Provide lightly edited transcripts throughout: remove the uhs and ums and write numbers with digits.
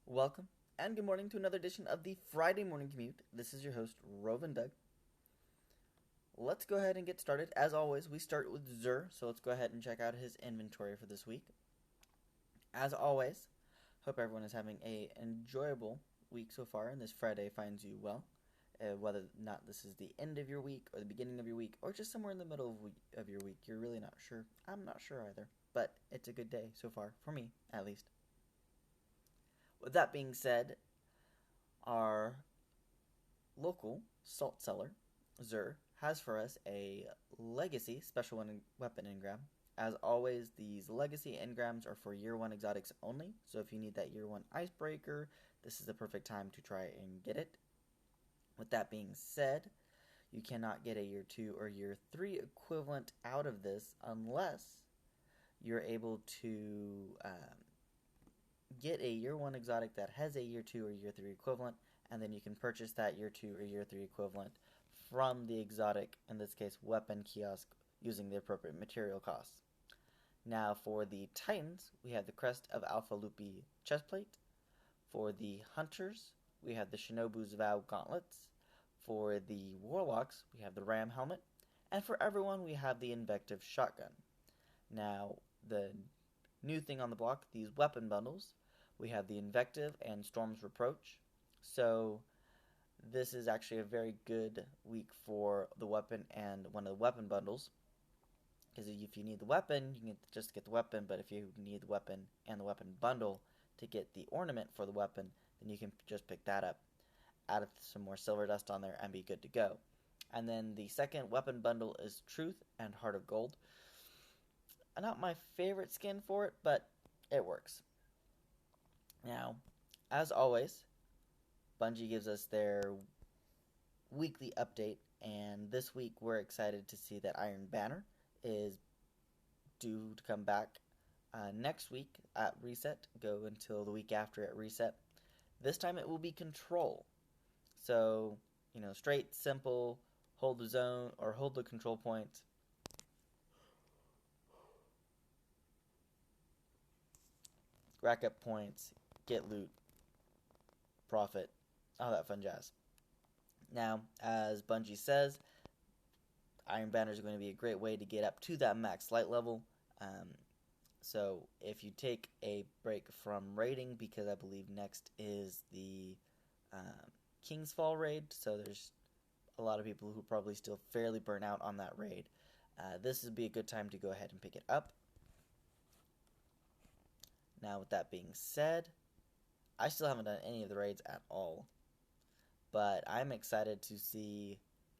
Welcome and good morning to another edition of the Friday Morning Commute. This is your host, Rovan Doug. Let's go ahead and get started. As always, we start with Xur, so let's go ahead and check out his inventory for this week. As always, hope everyone is having an enjoyable week so far, and this Friday finds you well. Whether or not this is the end of your week or the beginning of your week or just somewhere in the middle of your week, you're really not sure. I'm not sure either, but it's a good day so far, for me at least. With that being said, our local salt seller, Xur, has for us a legacy special weapon engram. As always, these legacy engrams are for year 1 exotics only, so if you need that year 1 icebreaker, this is the perfect time to try and get it. With that being said, you cannot get a year 2 or year 3 equivalent out of this unless you're able to get a year 1 exotic that has a year 2 or year 3 equivalent, and then you can purchase that year 2 or year 3 equivalent from the exotic, in this case weapon kiosk, using the appropriate material costs. Now for the Titans, we have the Crest of Alpha Lupi chestplate. For the Hunters, we have the Shinobu's Vow gauntlets. For the Warlocks, we have the Ram helmet. And for everyone, we have the Invective shotgun. Now, the new thing on the block, these weapon bundles, we have the Invective and Storm's Reproach. So this is actually a very good week for the weapon and one of the weapon bundles. Because if you need the weapon, you can just get the weapon, but if you need the weapon and the weapon bundle to get the ornament for the weapon, then you can just pick that up, add some more silver dust on there, and be good to go. And then the second weapon bundle is Truth and Heart of Gold. Not my favorite skin for it, but it works. Now, as always, Bungie gives us their weekly update, and this week we're excited to see that Iron Banner is due to come back next week at Reset, go until the week after at Reset. This time it will be Control. So, straight, simple, hold the zone, or hold the control point. Rack up points, get loot, profit, all that fun jazz. Now, as Bungie says, Iron Banners are going to be a great way to get up to that max light level. So if you take a break from raiding, because I believe next is the King's Fall raid, so there's a lot of people who probably still fairly burn out on that raid. This would be a good time to go ahead and pick it up. Now, with that being said, I still haven't done any of the raids at all, but I'm excited to see.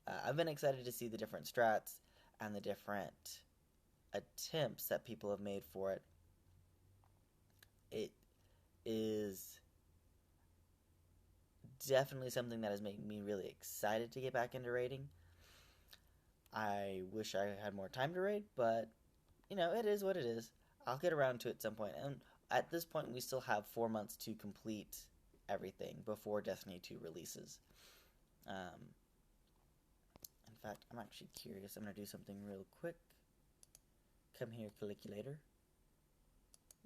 I've been excited to see the different strats and the different attempts that people have made for it. It is definitely something that has made me really excited to get back into raiding. I wish I had more time to raid, but it is what it is. I'll get around to it at some point, and at this point we still have 4 months to complete everything before Destiny 2 releases. In fact, I'm actually curious. I'm going to do something real quick. Come here, calculator.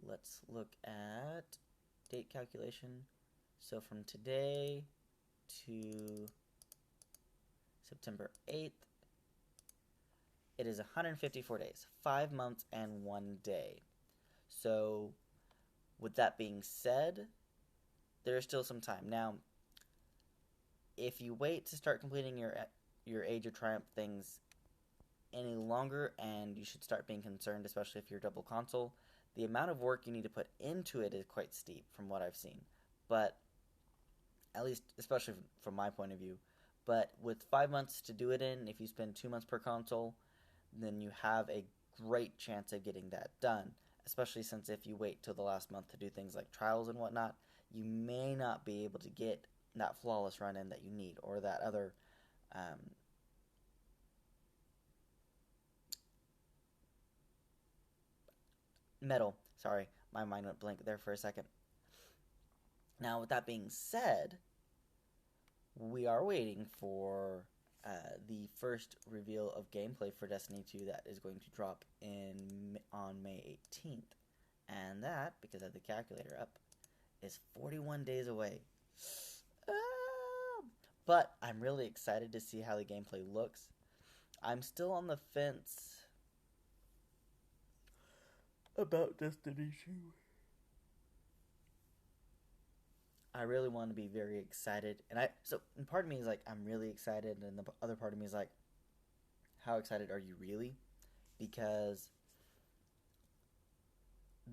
Let's look at date calculation. So from today to September 8th, it is 154 days. 5 months and 1 day. So, with that being said, there's still some time. Now, if you wait to start completing your Age of Triumph things any longer, and you should start being concerned, especially if you're double console, the amount of work you need to put into it is quite steep from what I've seen. But, at least, especially from my point of view, but with 5 months to do it in, if you spend 2 months per console, then you have a great chance of getting that done. Especially since if you wait till the last month to do things like trials and whatnot, you may not be able to get that flawless run-in that you need, or that other medal. Sorry, my mind went blank there for a second. Now, with that being said, we are waiting for the first reveal of gameplay for Destiny 2 that is going to drop on May 18th. And that, because I have the calculator up, is 41 days away. But I'm really excited to see how the gameplay looks. I'm still on the fence about Destiny 2. I really want to be very excited, and part of me is like, I'm really excited, and the other part of me is like, how excited are you really? Because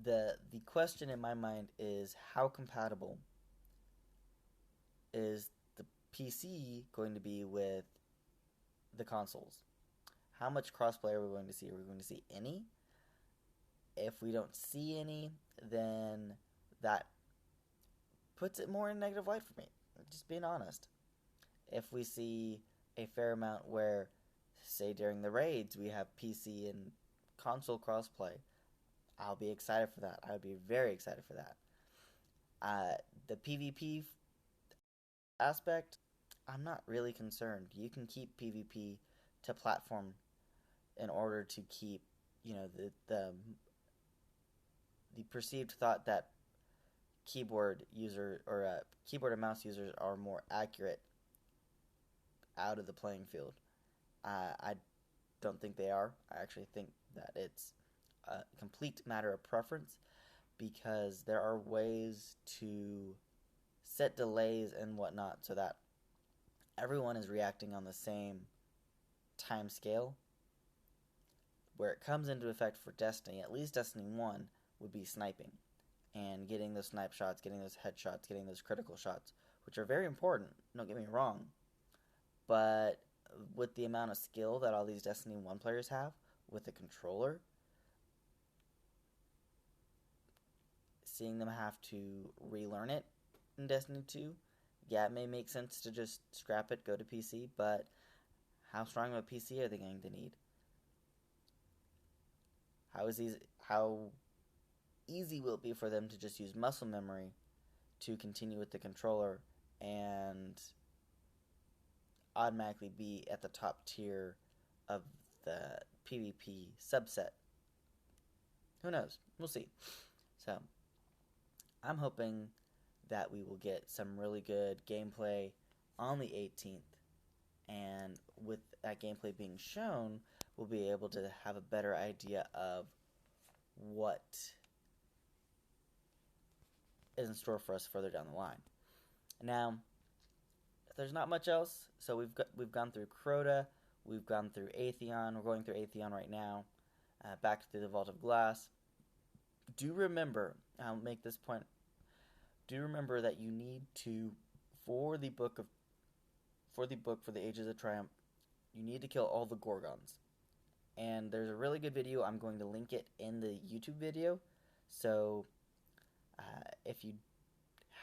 the question in my mind is, how compatible is the PC going to be with the consoles? How much crossplay are we going to see? Are we going to see any? If we don't see any, then that puts it more in negative light for me. Just being honest. If we see a fair amount where, say during the raids, we have PC and console crossplay, I'll be excited for that. I would be very excited for that. The PvP aspect, I'm not really concerned. You can keep PvP to platform in order to keep, the perceived thought that keyboard and mouse users are more accurate out of the playing field. I don't think they are. I actually think that it's a complete matter of preference, because there are ways to set delays and whatnot so that everyone is reacting on the same time scale. Where it comes into effect for Destiny, at least Destiny 1, would be sniping. And getting those snipe shots, getting those headshots, getting those critical shots, which are very important, don't get me wrong. But with the amount of skill that all these Destiny 1 players have with the controller, seeing them have to relearn it in Destiny 2, yeah, it may make sense to just scrap it, go to PC, but how strong of a PC are they going to need? How easy will it be for them to just use muscle memory to continue with the controller and automatically be at the top tier of the PvP subset? Who knows? We'll see. So, I'm hoping that we will get some really good gameplay on the 18th, and with that gameplay being shown, we'll be able to have a better idea of what is in store for us further down the line. Now, there's not much else. So we've gone through Crota, we've gone through Atheon, we're going through Atheon right now, back through the Vault of Glass. Do remember, I'll make this point, do remember that you need to, for the book for the Ages of Triumph, you need to kill all the Gorgons. And there's a really good video. I'm going to link it in the YouTube video. So if you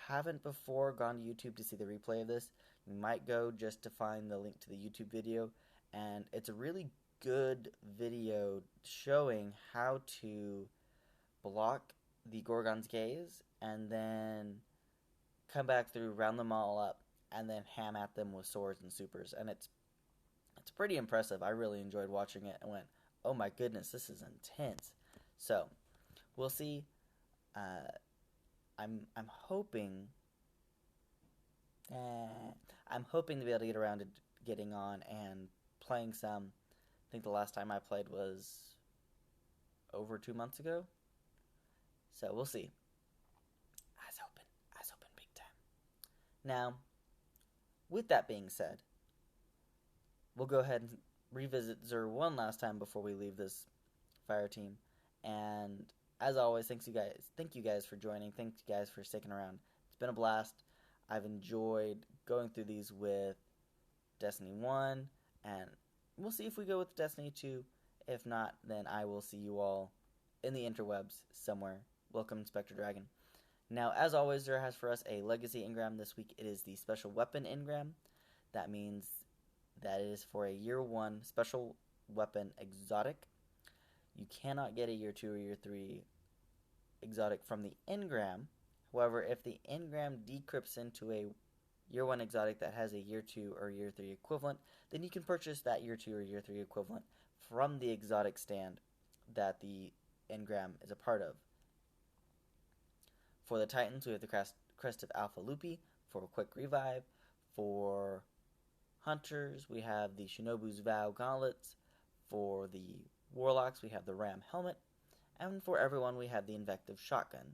haven't before gone to YouTube to see the replay of this, you might go just to find the link to the YouTube video. And it's a really good video showing how to block the Gorgon's gaze and then come back through, round them all up, and then ham at them with swords and supers. And it's pretty impressive. I really enjoyed watching it and went, oh my goodness, this is intense. So, we'll see. I'm hoping to be able to get around to getting on and playing some. I think the last time I played was over 2 months ago. So we'll see. Eyes open big time. Now, with that being said, we'll go ahead and revisit Xur one last time before we leave this fire team. And as always, thank you guys for joining. Thank you guys for sticking around. It's been a blast. I've enjoyed going through these with Destiny 1, and we'll see if we go with Destiny 2. If not, then I will see you all in the interwebs somewhere. Welcome, Inspector Dragon. Now, as always, Xur has for us a Legacy engram this week. It is the Special Weapon engram. That means that it is for a Year 1 Special Weapon Exotic. You cannot get a Year 2 or Year 3 exotic from the engram. However, if the engram decrypts into a Year 1 exotic that has a Year 2 or Year 3 equivalent, then you can purchase that Year 2 or Year 3 equivalent from the exotic stand that the engram is a part of. For the Titans, we have the Crest of Alpha Lupi for a quick revive. For Hunters, we have the Shinobu's Vow Gauntlets. For the Warlocks, we have the Ram Helmet. And for everyone, we have the Invective Shotgun.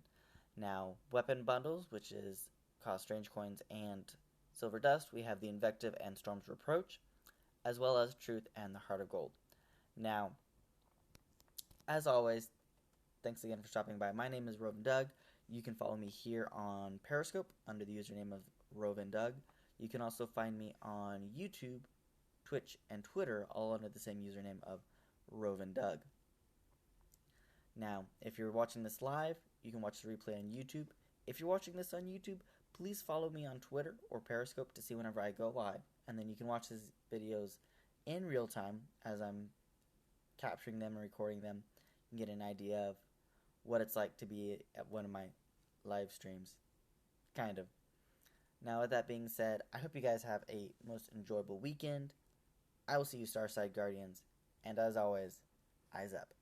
Now, weapon bundles, which is cost Strange Coins and Silver Dust, we have the Invective and Storm's Reproach, as well as Truth and the Heart of Gold. Now, as always, thanks again for stopping by. My name is Roven Doug. You can follow me here on Periscope under the username of Roven Doug. You can also find me on YouTube, Twitch, and Twitter, all under the same username of Roven Doug. Now, if you're watching this live, you can watch the replay on YouTube. If you're watching this on YouTube, please follow me on Twitter or Periscope to see whenever I go live. And then you can watch these videos in real time as I'm capturing them and recording them and get an idea of what it's like to be at one of my live streams. Kind of. Now, with that being said, I hope you guys have a most enjoyable weekend. I will see you Starside Guardians. And as always, eyes up.